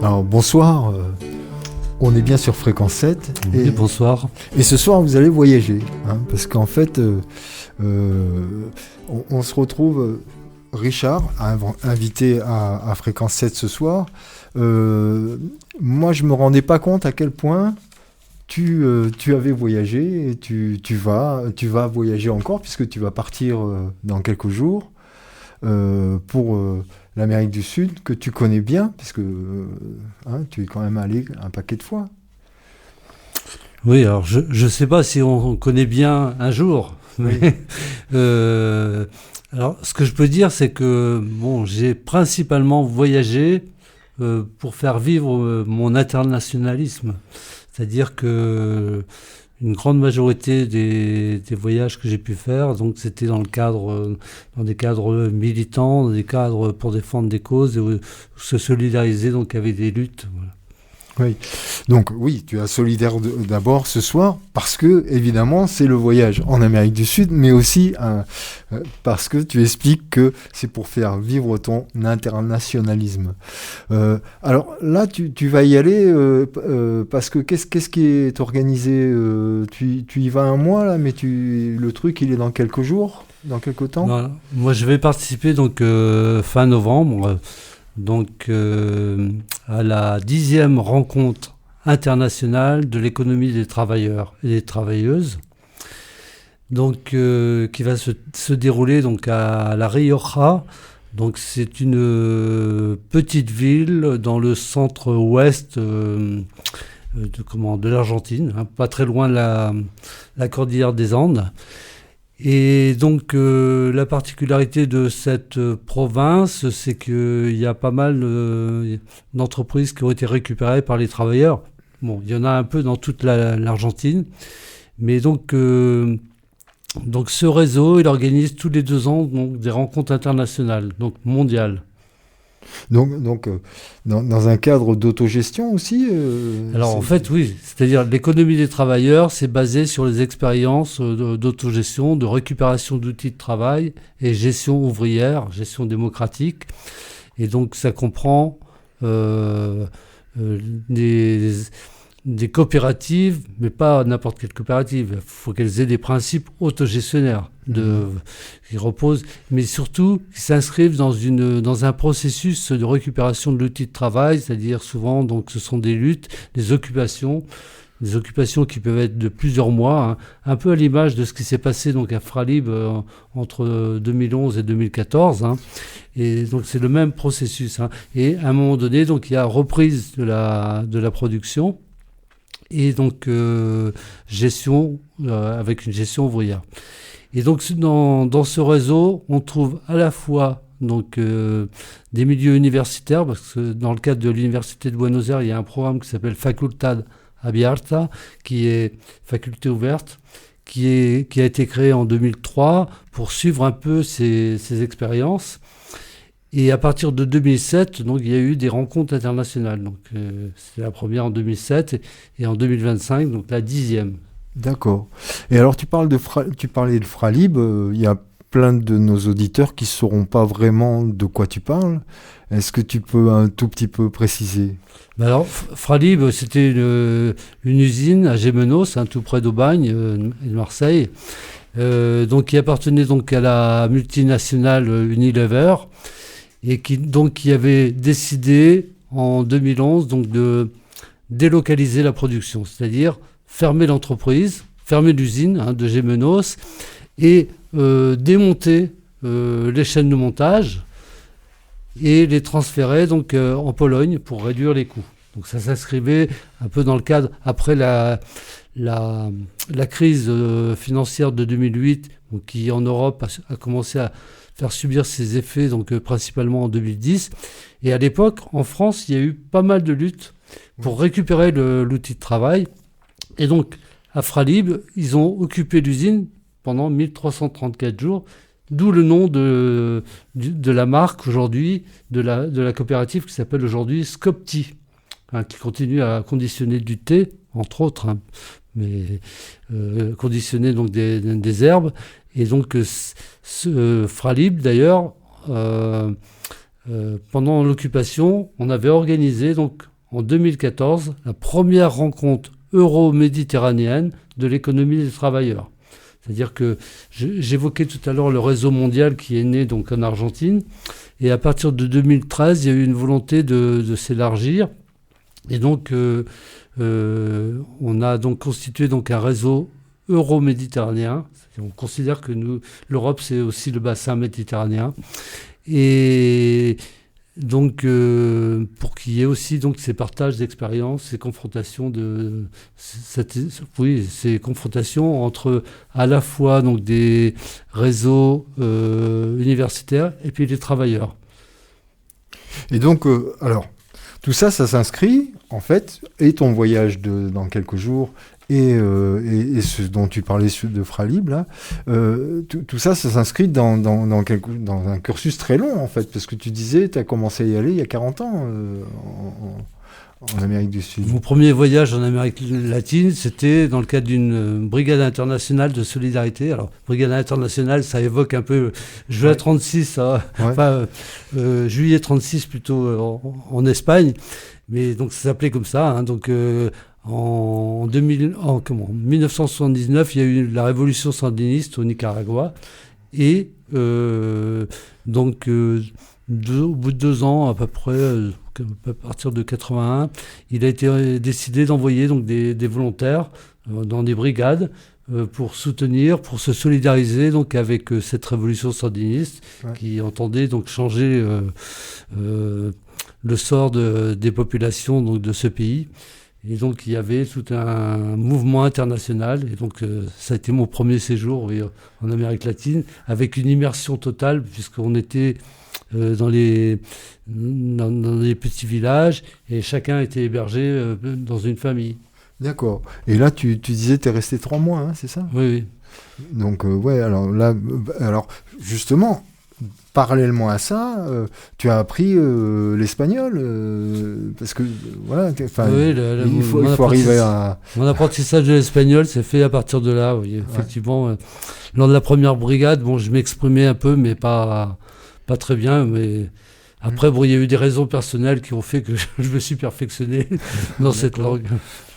Alors bonsoir, on est bien sur Fréquence 7. Oui, bonsoir. Et ce soir vous allez voyager, parce qu'en fait on se retrouve, Richard, invité à Fréquence 7 ce soir. Moi je me rendais pas compte à quel point tu avais voyagé et tu vas voyager encore puisque tu vas partir dans quelques jours pour l'Amérique du Sud, que tu connais bien, puisque tu es quand même allé un paquet de fois. Oui, alors je ne sais pas si on connaît bien un jour, mais alors ce que je peux dire, c'est que j'ai principalement voyagé pour faire vivre mon internationalisme. C'est-à-dire que une grande majorité des voyages que j'ai pu faire, donc c'était dans des cadres militants, dans des cadres pour défendre des causes et se solidariser donc avec des luttes. Voilà. Oui, donc oui, tu es solidaire d'abord ce soir parce que évidemment c'est le voyage en Amérique du Sud, mais aussi parce que tu expliques que c'est pour faire vivre ton internationalisme. Alors là, tu vas y aller parce que qu'est-ce qui est organisé, tu y vas un mois là, mais le truc il est dans quelques jours, dans quelques temps. Voilà. Moi je vais participer donc fin novembre. Donc, à la 10e rencontre internationale de l'économie des travailleurs et des travailleuses, donc qui va se dérouler donc à La Rioja. Donc, c'est une petite ville dans le centre-ouest de l'Argentine, pas très loin de la cordillère des Andes. Et donc la particularité de cette province, c'est qu'il y a pas mal d'entreprises qui ont été récupérées par les travailleurs. Bon, il y en a un peu dans toute l'Argentine, mais donc ce réseau, il organise tous les 2 ans donc des rencontres internationales, donc mondiales. Donc dans un cadre d'autogestion aussi Alors en fait, oui, c'est-à-dire l'économie des travailleurs, c'est basé sur les expériences d'autogestion, de récupération d'outils de travail et gestion ouvrière, gestion démocratique. Et donc ça comprend des coopératives, mais pas n'importe quelle coopérative. Il faut qu'elles aient des principes autogestionnaires qui reposent, mais surtout qui s'inscrivent dans un processus de récupération de l'outil de travail, c'est-à-dire souvent, donc, ce sont des luttes, des occupations qui peuvent être de plusieurs mois, un peu à l'image de ce qui s'est passé donc à Fralib entre 2011 et 2014. Et donc c'est le même processus. Et à un moment donné, donc il y a reprise de la production. Et donc gestion avec une gestion ouvrière. Et donc dans ce réseau, on trouve à la fois donc des milieux universitaires, parce que dans le cadre de l'Université de Buenos Aires, il y a un programme qui s'appelle Facultad Abierta, qui est faculté ouverte, qui a été créé en 2003 pour suivre un peu ces expériences. Et à partir de 2007, donc, il y a eu des rencontres internationales. Donc, c'est la première en 2007 et en 2025, donc la 10e. D'accord. Et alors, tu parlais de Fralib. Il y a plein de nos auditeurs qui ne sauront pas vraiment de quoi tu parles. Est-ce que tu peux un tout petit peu préciser ? Alors, Fralib, c'était une usine à Gémenos, tout près d'Aubagne et de Marseille, donc, qui appartenait donc à la multinationale Unilever, et qui avait décidé en 2011 donc de délocaliser la production, c'est-à-dire fermer l'entreprise, fermer l'usine de Gémenos et démonter les chaînes de montage et les transférer donc en Pologne pour réduire les coûts. Donc ça s'inscrivait un peu dans le cadre après la crise financière de 2008, donc, qui en Europe a commencé à faire subir ses effets, donc principalement en 2010. Et à l'époque, en France, il y a eu pas mal de luttes pour récupérer l'outil de travail. Et donc, à Fralib, ils ont occupé l'usine pendant 1334 jours, d'où le nom de la marque aujourd'hui, de la coopérative qui s'appelle aujourd'hui Scopti, qui continue à conditionner du thé, entre autres, mais conditionner donc des herbes. Et donc, Fralib, d'ailleurs, pendant l'occupation, on avait organisé donc en 2014 la première rencontre euro-méditerranéenne de l'économie des travailleurs. C'est-à-dire que j'évoquais tout à l'heure le réseau mondial qui est né donc en Argentine, et à partir de 2013, il y a eu une volonté de s'élargir, et donc on a donc constitué donc un réseau euro-méditerranéen. On considère que l'Europe, c'est aussi le bassin méditerranéen, et donc pour qu'il y ait aussi donc ces partages d'expériences, ces confrontations ces confrontations entre à la fois donc des réseaux universitaires et puis les travailleurs. Et donc alors tout ça s'inscrit en fait, et ton voyage dans quelques jours et ce dont tu parlais de Fralib, là, tout ça s'inscrit dans un cursus très long, en fait, parce que tu disais, tu as commencé à y aller il y a 40 ans en Amérique du Sud. Mon premier voyage en Amérique latine, c'était dans le cadre d'une brigade internationale de solidarité. Alors, brigade internationale, ça évoque un peu juillet 36, juillet 36 plutôt en Espagne, mais donc ça s'appelait comme ça, donc... En 1979, il y a eu la révolution sandiniste au Nicaragua, et donc au bout de 2 ans à peu près, à partir de 81, il a été décidé d'envoyer donc des volontaires dans des brigades pour soutenir, pour se solidariser donc avec cette révolution sandiniste qui entendait donc changer le sort des populations donc de ce pays. Et donc, il y avait tout un mouvement international. Et donc, ça a été mon premier séjour en Amérique latine, avec une immersion totale, puisqu'on était dans les petits villages, et chacun était hébergé dans une famille. D'accord. Et là, tu disais que tu es resté 3 mois, c'est ça ? Oui. Donc, alors justement... Parallèlement à ça, tu as appris l'espagnol, parce que voilà, il faut arriver à... Mon apprentissage de l'espagnol s'est fait à partir de là, oui, effectivement. Lors de la première brigade, je m'exprimais un peu, mais pas très bien, mais... Après, il y a eu des raisons personnelles qui ont fait que je me suis perfectionné dans cette langue.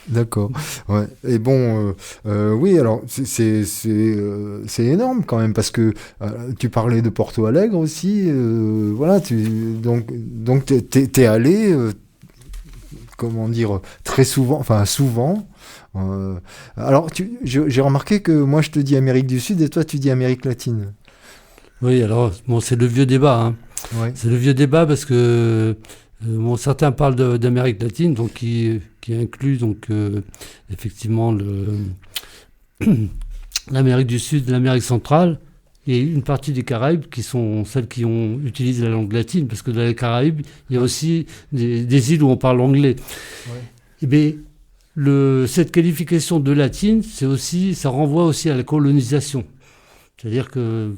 D'accord. Ouais. Et bon, oui, alors c'est énorme quand même, parce que tu parlais de Porto Alegre aussi. Voilà, donc t'es allé, comment dire, très souvent, enfin souvent. Alors j'ai remarqué que moi je te dis Amérique du Sud et toi tu dis Amérique latine. Oui, alors c'est le vieux débat. Ouais. C'est le vieux débat parce que certains parlent d'Amérique latine, donc qui inclut donc effectivement l'Amérique du Sud, l'Amérique centrale et une partie des Caraïbes qui sont celles qui utilisent la langue latine, parce que dans les Caraïbes il y a aussi des îles où on parle anglais. Ouais. Et bien cette qualification de latine, ça renvoie aussi à la colonisation, c'est-à-dire que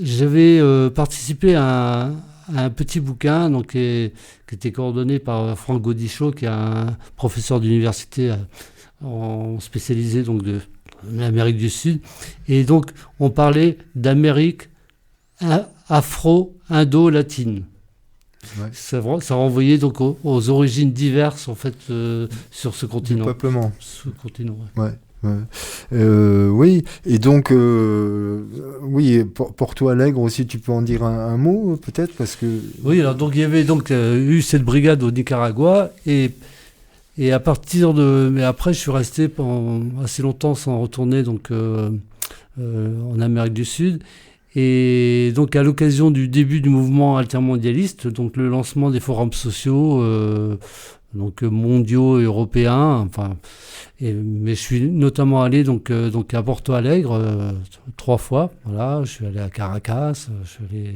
j'avais participé à un petit bouquin qui était coordonné par Franck Gaudichaud, qui est un professeur d'université spécialisé donc de l'Amérique du Sud, et donc on parlait d'Amérique afro-indo-latine. Ouais. Ça renvoyait donc aux origines diverses en fait sur ce continent. Du peuplement. Ce continent. Ouais. Oui, et donc oui, Porto Alegre aussi, tu peux en dire un mot peut-être, parce que... Oui, alors donc il y avait donc eu cette brigade au Nicaragua, et à partir mais après je suis resté pendant assez longtemps sans retourner donc en Amérique du Sud, et donc à l'occasion du début du mouvement altermondialiste, donc le lancement des forums sociaux donc mondiaux et européens. Enfin, mais je suis notamment allé donc à Porto Alegre 3 fois. Voilà, je suis allé à Caracas, je suis allé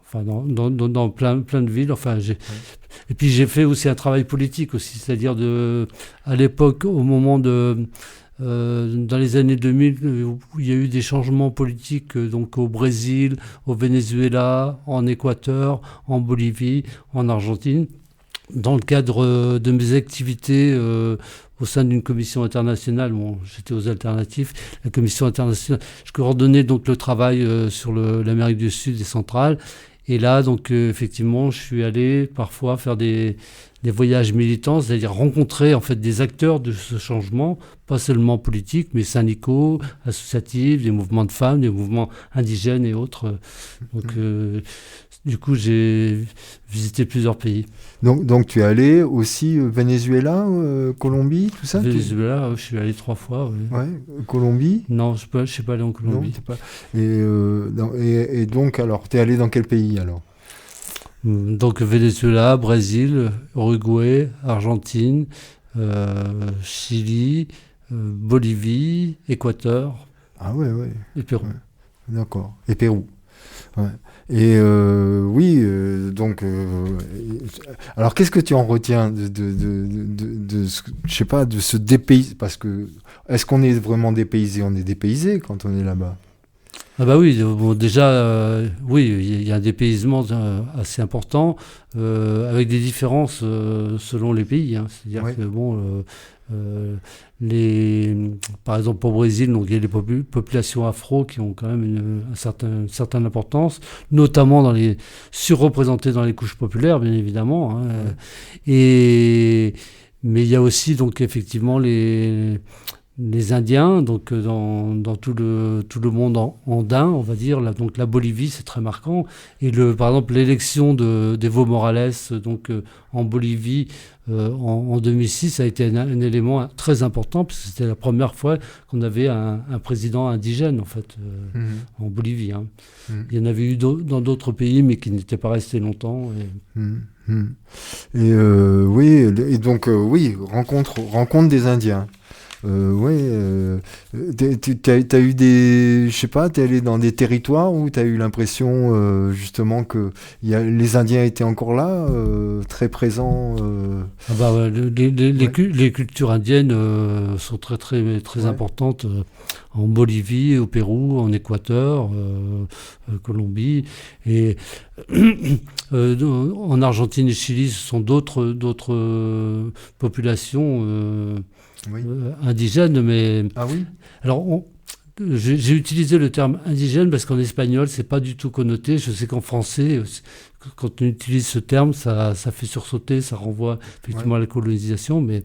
enfin dans plein de villes. Enfin, et puis j'ai fait aussi un travail politique aussi, c'est-à-dire à l'époque, au moment dans les années 2000, où il y a eu des changements politiques donc au Brésil, au Venezuela, en Équateur, en Bolivie, en Argentine. Dans le cadre de mes activités au sein d'une commission internationale, j'étais aux alternatifs, la commission internationale, je coordonnais donc le travail sur l'Amérique du Sud et centrale. Et là, donc, effectivement, je suis allé parfois faire des voyages militants, c'est-à-dire rencontrer en fait des acteurs de ce changement, pas seulement politiques, mais syndicaux, associatifs, des mouvements de femmes, des mouvements indigènes et autres. Donc, du coup, j'ai visité plusieurs pays. Donc tu es allé aussi Venezuela, Colombie, tout ça? Venezuela, je suis allé 3 fois. Oui. Ouais, Colombie? Non, je ne suis pas allé en Colombie. Non, et donc, alors, tu es allé dans quel pays alors? Donc Venezuela, Brésil, Uruguay, Argentine, Chili, Bolivie, Équateur. Ah ouais. Et Pérou. Ouais. D'accord. Et Pérou. Ouais. Et oui, donc, alors qu'est-ce que tu en retiens je sais pas, de ce dépaysement, parce que est-ce qu'on est vraiment dépaysé? On est dépaysé quand on est là-bas. Ah bah oui, déjà, oui, il y a un dépaysement assez important, avec des différences selon les pays. Hein. C'est-à-dire que par exemple au Brésil, donc il y a des populations afro qui ont quand même une certaine importance, notamment surreprésentées dans les couches populaires, bien évidemment. Hein. Mais il y a aussi donc effectivement les Indiens, donc dans tout le monde andin, on va dire, donc la Bolivie, c'est très marquant. Et par exemple, l'élection d'Evo Morales, donc en Bolivie, en 2006, a été un élément très important, parce que c'était la première fois qu'on avait un président indigène, en fait, en Bolivie. Hein. Il y en avait eu dans d'autres pays, mais qui n'étaient pas restés longtemps. Et oui, et donc oui, rencontre des Indiens. T'as eu je sais pas, t'es allé dans des territoires où t'as eu l'impression justement que les Indiens étaient encore là, très présents. Les cultures indiennes sont très très très importantes en Bolivie, au Pérou, en Équateur, Colombie, et en Argentine et Chili, ce sont d'autres populations. Indigène, mais... Ah oui. Alors, j'ai utilisé le terme indigène parce qu'en espagnol, c'est pas du tout connoté. Je sais qu'en français, quand on utilise ce terme, ça fait sursauter, ça renvoie effectivement à la colonisation, mais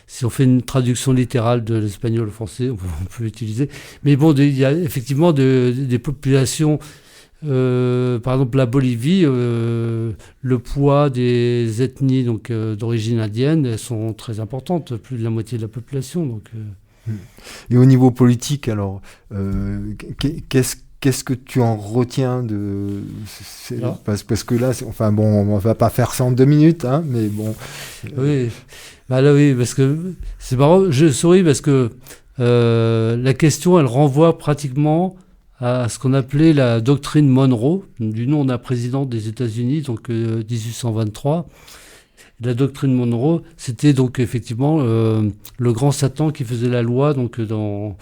si on fait une traduction littérale de l'espagnol au français, on peut l'utiliser. Mais bon, il y a effectivement des populations... par exemple, la Bolivie, le poids des ethnies donc d'origine indienne, elles sont très importantes, plus de la moitié de la population. Donc, Et au niveau politique, alors, qu'est-ce que tu en retiens parce que là, enfin bon, on va pas faire ça en 2 minutes, hein, mais bon. Oui, là oui, parce que c'est marrant. Je souris parce que la question, elle renvoie pratiquement à ce qu'on appelait la doctrine Monroe, du nom d'un président des États-Unis, donc 1823. La doctrine Monroe, c'était donc effectivement le grand Satan qui faisait la loi donc dans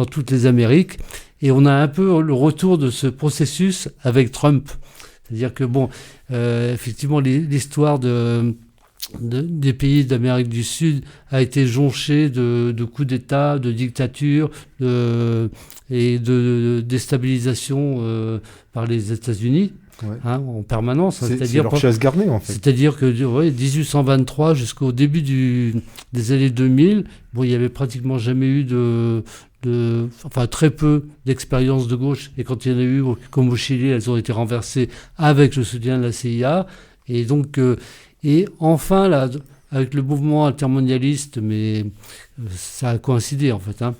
toutes les Amériques. Et on a un peu le retour de ce processus avec Trump. C'est-à-dire que effectivement, l'histoire des pays d'Amérique du Sud a été jonchée de coups d'État, de dictatures et de déstabilisation par les États-Unis. En permanence. C'est leur chasse gardée, en fait. C'est-à-dire que 1823 jusqu'au début des années 2000, il n'y avait pratiquement jamais eu enfin très peu d'expériences de gauche. Et quand il y en a eu, comme au Chili, elles ont été renversées avec le soutien de la CIA. Et donc, et enfin, là, avec le mouvement altermondialiste, mais ça a coïncidé, en fait. Au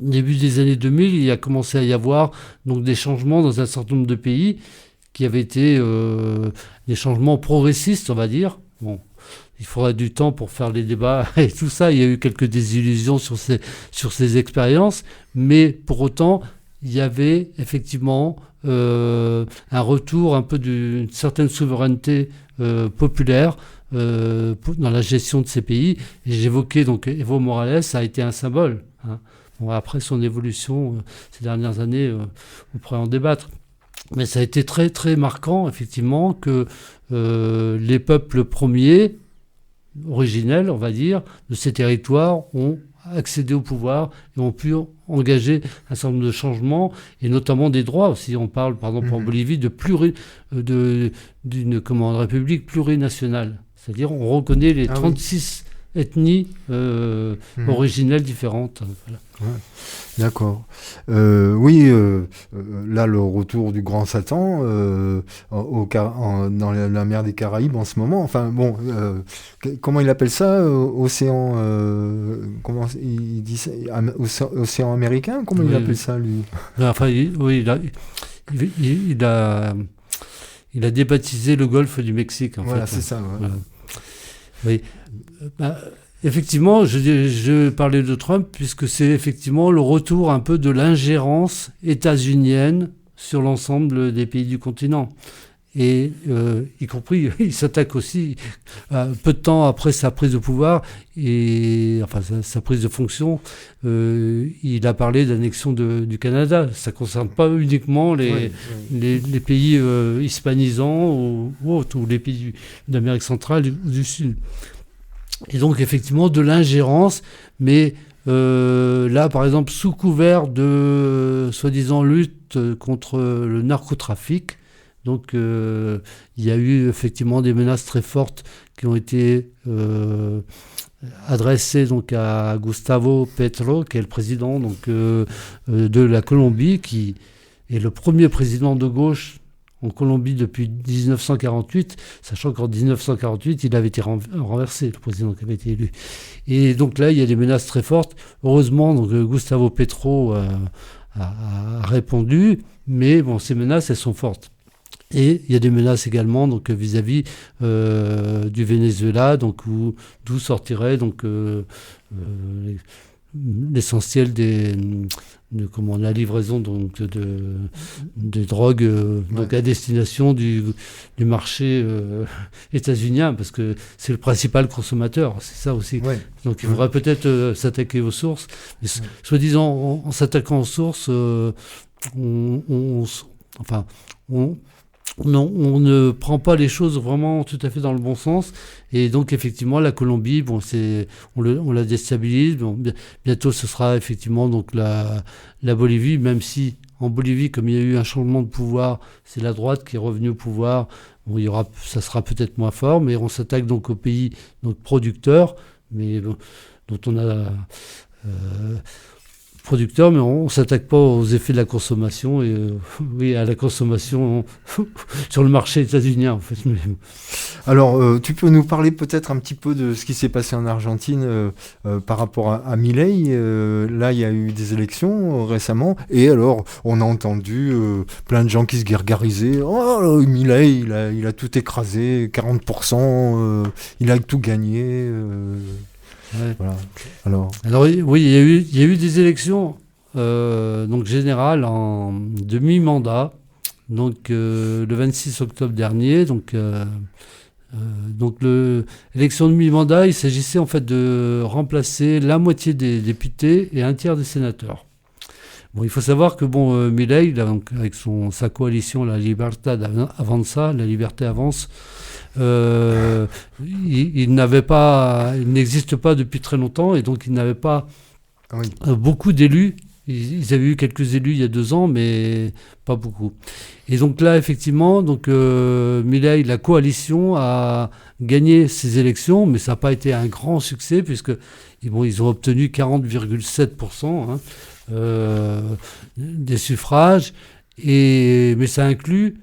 début des années 2000, il a commencé à y avoir donc des changements dans un certain nombre de pays qui avaient été des changements progressistes, on va dire. Bon, il faudra du temps pour faire les débats et tout ça. Il y a eu quelques désillusions sur ces expériences, mais pour autant, il y avait effectivement un retour un peu d'une certaine souveraineté populaire dans la gestion de ces pays. Et j'évoquais donc Evo Morales, ça a été un symbole. Hein. Bon, après son évolution ces dernières années, on pourrait en débattre. Mais ça a été très très marquant, effectivement, que les peuples premiers, originels, on va dire, de ces territoires ont accédé au pouvoir et ont pu engager un certain nombre de changements, et notamment des droits aussi. On parle, par exemple, en Bolivie, d'une république plurinationale. C'est-à-dire, on reconnaît les 36 ethnies originelles différentes. Voilà. Ouais. D'accord. Oui, là, le retour du grand Satan dans la mer des Caraïbes en ce moment. Enfin, bon, comment il appelle ça, océan, comment il dit ça, océan américain? Comment il appelle ça, lui? Enfin, oui, il a débaptisé le golfe du Mexique. Voilà, c'est ça. Ouais. Voilà. Oui. Effectivement, je parlais de Trump puisque c'est effectivement le retour un peu de l'ingérence états-unienne sur l'ensemble des pays du continent. Et y compris, il s'attaque aussi, peu de temps après sa prise de pouvoir, sa prise de fonction, il a parlé d'annexion du Canada. Ça ne concerne pas uniquement les pays hispanisants ou autres, ou les pays d'Amérique centrale ou du Sud. Et donc, effectivement, de l'ingérence, mais là, par exemple, sous couvert de soi-disant lutte contre le narcotrafic, donc il y a eu effectivement des menaces très fortes qui ont été adressées donc à Gustavo Petro, qui est le président donc, de la Colombie, qui est le premier président de gauche en Colombie depuis 1948, sachant qu'en 1948, il avait été renversé, le président qui avait été élu. Et donc là, il y a des menaces très fortes. Heureusement, donc, Gustavo Petro a répondu, mais bon, ces menaces, elles sont fortes. Et il y a des menaces également donc, vis-à-vis du Venezuela, donc, d'où sortirait donc, l'essentiel la livraison donc, de drogue donc à destination du marché états-unien, parce que c'est le principal consommateur, c'est ça aussi. Ouais. Donc il faudrait peut-être s'attaquer aux sources. Mais, soi-disant, en s'attaquant aux sources, on ne prend pas les choses vraiment tout à fait dans le bon sens. Et donc, effectivement, la Colombie, bon, on la déstabilise. Bon, bientôt, ce sera effectivement donc la Bolivie, même si en Bolivie, comme il y a eu un changement de pouvoir, c'est la droite qui est revenue au pouvoir. Bon, ça sera peut-être moins fort, mais on s'attaque donc aux pays donc, producteurs, mais bon, dont on a... producteurs, mais on ne s'attaque pas aux effets de la consommation et à la consommation sur le marché états-unien en fait. Alors, tu peux nous parler peut-être un petit peu de ce qui s'est passé en Argentine par rapport à Milei. Là, il y a eu des élections récemment, et alors on a entendu plein de gens qui se gargarisaient. Oh, Milei, il a tout écrasé, 40%, il a tout gagné. Ouais. Voilà. Alors oui, il y a eu des élections donc générales en demi-mandat, donc le 26 octobre dernier. Donc l'élection de mi-mandat, il s'agissait en fait de remplacer la moitié des députés et un tiers des sénateurs. Bon, il faut savoir que Milei, donc avec sa coalition La Libertad Avanza, la liberté avance. Il n'existe pas depuis très longtemps, et donc il n'avait pas beaucoup d'élus. Ils avaient eu quelques élus il y a 2 ans, mais pas beaucoup. Et donc là, effectivement, Milei, la coalition a gagné ces élections, mais ça n'a pas été un grand succès, puisque ils ont obtenu 40,7% des suffrages, mais ça inclut...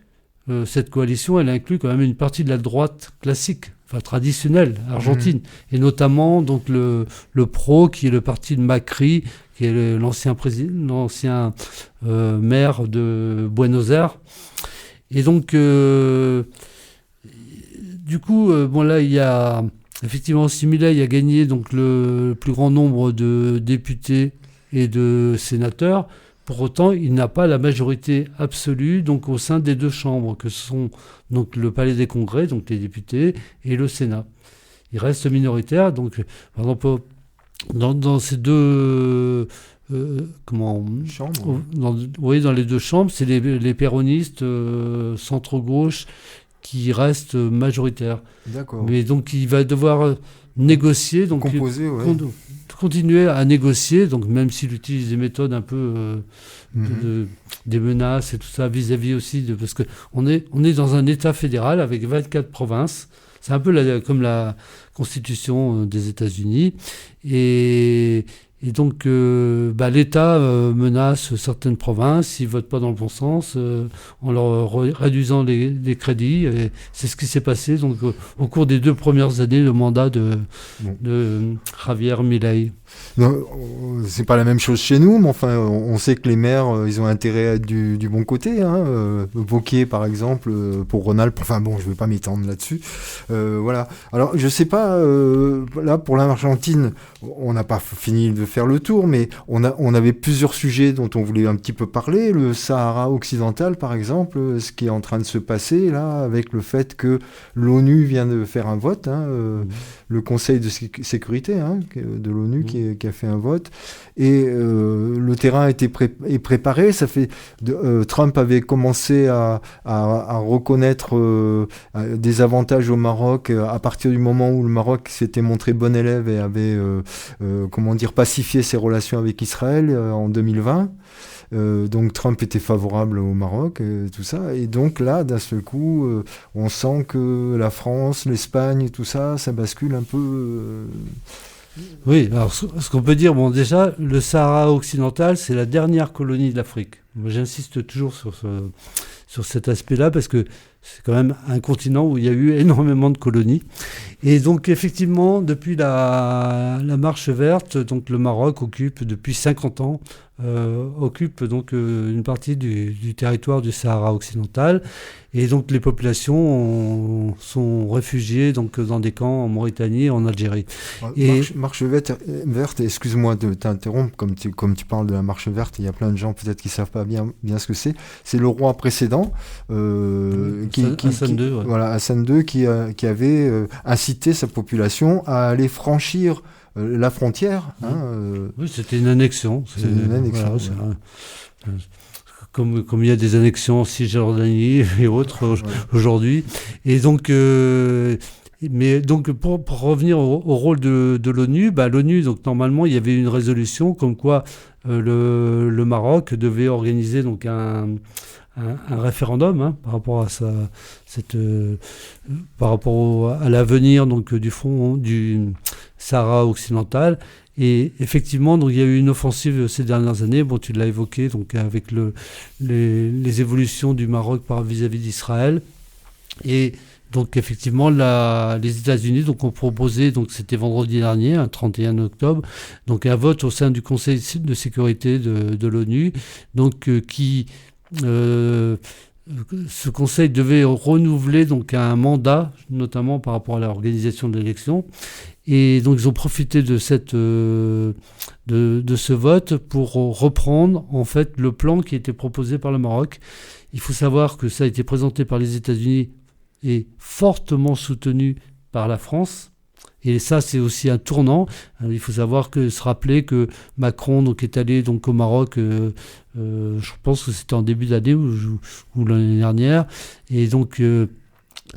cette coalition, elle inclut quand même une partie de la droite classique, traditionnelle, argentine, et notamment donc le PRO, qui est le parti de Macri, qui est l'ancien maire de Buenos Aires. Et donc, du coup, bon là, il y a effectivement Milei a gagné donc le plus grand nombre de députés et de sénateurs. Pour autant, il n'a pas la majorité absolue donc au sein des deux chambres, que sont donc le Palais des Congrès, donc les députés, et le Sénat. Il reste minoritaire. Donc, par exemple, dans ces deux Chambre. dans les deux chambres, c'est les péronistes centre-gauche qui restent majoritaires. D'accord. Mais donc, il va devoir négocier, donc Composer, ouais. continuer à négocier, donc même s'il utilise des méthodes un peu des menaces et tout ça vis-à-vis aussi parce que on est dans un État fédéral avec 24 provinces. C'est un peu comme la Constitution des États-Unis. Et donc, l'État menace certaines provinces s'ils ne votent pas dans le bon sens, en leur réduisant les crédits. Et c'est ce qui s'est passé donc, au cours des 2 premières années de mandat de Javier Milei. Non, c'est pas la même chose chez nous, mais enfin, on sait que les maires, ils ont intérêt à être du bon côté. Wauquiez, par exemple, pour Rhône-Alpes. Enfin bon, je vais pas m'étendre là-dessus. Voilà. Alors, je sais pas, là, pour l'Argentine, on n'a pas fini de faire le tour, mais on avait plusieurs sujets dont on voulait un petit peu parler. Le Sahara occidental, par exemple, ce qui est en train de se passer, là, avec le fait que l'ONU vient de faire un vote, le Conseil de sécurité de l'ONU qui a fait un vote, et le terrain est préparé. Ça fait Trump avait commencé à reconnaître des avantages au Maroc à partir du moment où le Maroc s'était montré bon élève et avait pacifié ses relations avec Israël en 2020. Donc Trump était favorable au Maroc, tout ça, et donc là, d'un seul coup, on sent que la France, l'Espagne, tout ça, ça bascule un peu. Oui, alors ce qu'on peut dire, bon déjà, le Sahara occidental, c'est la dernière colonie de l'Afrique. Moi, j'insiste toujours sur cet aspect-là, parce que c'est quand même un continent où il y a eu énormément de colonies. Et donc, effectivement, depuis la Marche verte, donc le Maroc occupe depuis 50 ans une partie du territoire du Sahara occidental. Et donc, les populations sont réfugiées donc, dans des camps en Mauritanie et en Algérie. Marche verte, excuse-moi de t'interrompre, comme tu parles de la Marche verte, il y a plein de gens peut-être qui ne savent pas bien ce que c'est. C'est le roi précédent, Hassan II, ouais. Voilà, Hassan II, qui avait incité sa population à aller franchir la frontière. Oui, c'était une annexion. C'est une annexion. Voilà, comme il y a des annexions en Cisjordanie et autres aujourd'hui. Et donc, mais donc pour revenir au rôle de l'ONU, l'ONU, donc normalement, il y avait une résolution comme quoi le Maroc devait organiser donc un référendum par rapport à par rapport à l'avenir donc du front du Sahara occidental. Et effectivement, donc il y a eu une offensive ces dernières années. Bon, tu l'as évoqué, donc avec les évolutions du Maroc vis-à-vis d'Israël. Et donc effectivement, les États-Unis ont proposé, donc c'était vendredi dernier, 31 octobre, donc un vote au sein du Conseil de sécurité de l'ONU, donc ce conseil devait renouveler donc un mandat, notamment par rapport à l'organisation de l'élection. Et donc ils ont profité de ce vote pour reprendre en fait le plan qui était proposé par le Maroc. Il faut savoir que ça a été présenté par les États-Unis et fortement soutenu par la France. Et ça, c'est aussi un tournant. Il faut se rappeler que Macron donc, est allé donc, au Maroc, je pense que c'était en début d'année ou l'année dernière, et donc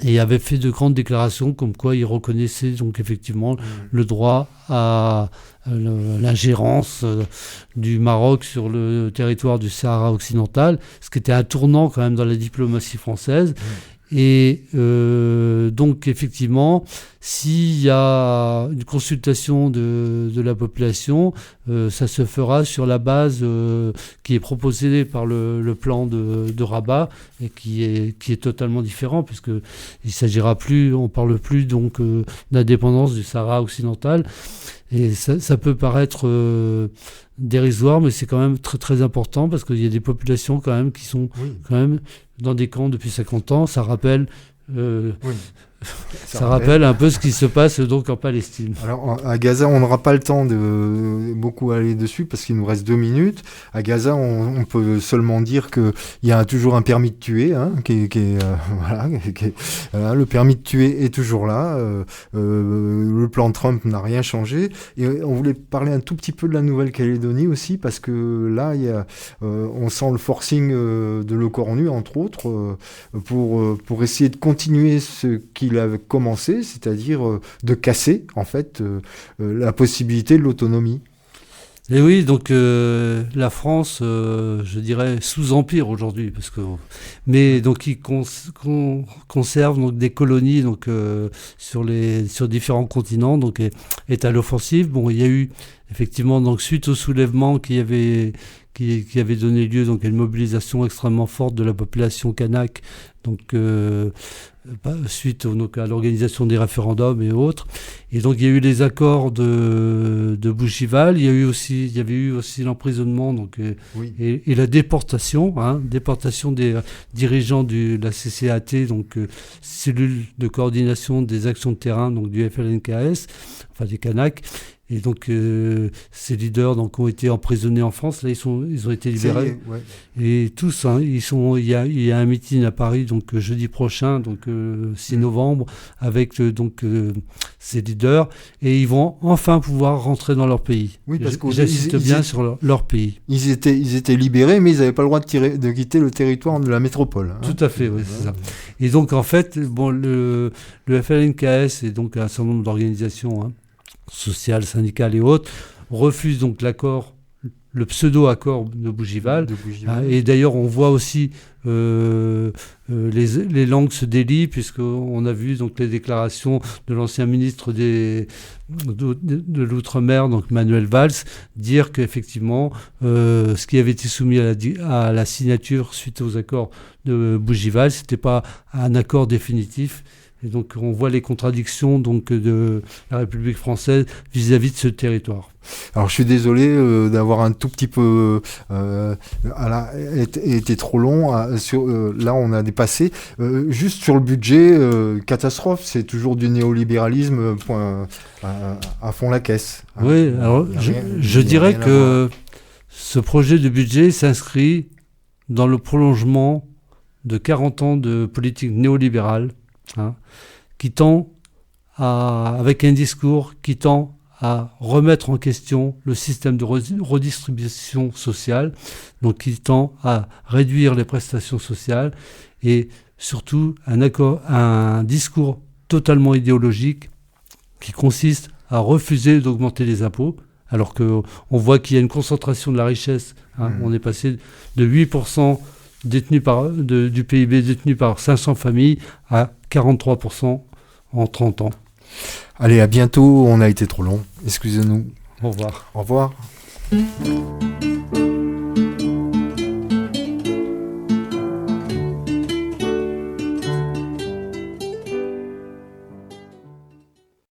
et avait fait de grandes déclarations comme quoi il reconnaissait donc effectivement le droit à l'ingérence du Maroc sur le territoire du Sahara occidental, ce qui était un tournant quand même dans la diplomatie française. Et donc effectivement, s'il y a une consultation de la population, ça se fera sur la base qui est proposée par le plan de Rabat et qui est totalement différent, puisque il s'agira plus, on parle plus donc d'indépendance du Sahara occidental. Et ça peut paraître dérisoire, mais c'est quand même très très important, parce qu'il y a des populations quand même qui sont quand même dans des camps depuis 50 ans. Ça rappelle ça rappelle un peu ce qui se passe donc en Palestine. Alors à Gaza, on n'aura pas le temps de beaucoup aller dessus parce qu'il nous reste 2 minutes. À Gaza, on peut seulement dire qu'il y a toujours un permis de tuer, hein, le permis de tuer est toujours là. Le plan Trump n'a rien changé. Et on voulait parler un tout petit peu de la Nouvelle-Calédonie aussi, parce que là, on sent le forcing de l'ONU, entre autres, pour essayer de continuer ce qu'il a commencé, c'est-à-dire de casser en fait la possibilité de l'autonomie. Et oui, donc la France, je dirais sous empire aujourd'hui, mais donc il conserve donc des colonies donc sur différents continents, donc est à l'offensive. Bon, il y a eu effectivement donc suite au soulèvement qui avait donné lieu donc à une mobilisation extrêmement forte de la population kanak, donc suite à l'organisation des référendums et autres. Et donc il y a eu les accords de Bougival, il y avait eu aussi l'emprisonnement et la déportation des dirigeants de la CCAT, donc cellule de coordination des actions de terrain, donc du FLNKS, enfin des Kanaks. Et donc ces leaders donc ont été emprisonnés en France. Là ils ont été libérés. Et tous il y a un meeting à Paris donc jeudi prochain, donc 6 novembre, avec ces leaders, et ils vont enfin pouvoir rentrer dans leur pays. Oui, parce que j'insiste bien sur leur pays. Ils étaient libérés, mais ils n'avaient pas le droit de quitter le territoire de la métropole. Tout à fait, oui, c'est ça. Et donc en fait, le FLNKS et donc un certain nombre d'organisations sociales, syndicales et autres refusent donc l'accord, le pseudo-accord de Bougival. Et d'ailleurs, on voit aussi les langues se délient, puisqu'on a vu donc les déclarations de l'ancien ministre de l'Outre-mer, donc Manuel Valls, dire qu'effectivement, ce qui avait été soumis à la signature suite aux accords de Bougival, c'était pas un accord définitif. Et donc on voit les contradictions donc de la République française vis-à-vis de ce territoire. Alors je suis désolé d'avoir un tout petit peu été trop long. Là on a dépassé. Juste sur le budget, catastrophe, c'est toujours du néolibéralisme à fond la caisse. Oui, alors je dirais que ce projet de budget s'inscrit dans le prolongement de 40 ans de politique néolibérale, qui tend avec un discours qui tend à remettre en question le système de redistribution sociale, donc qui tend à réduire les prestations sociales, et surtout un discours totalement idéologique qui consiste à refuser d'augmenter les impôts, alors qu'on voit qu'il y a une concentration de la richesse. On est passé de 8% du PIB détenu par 500 familles à 43% en 30 ans. Allez, à bientôt, on a été trop long. Excusez-nous. Au revoir. Au revoir.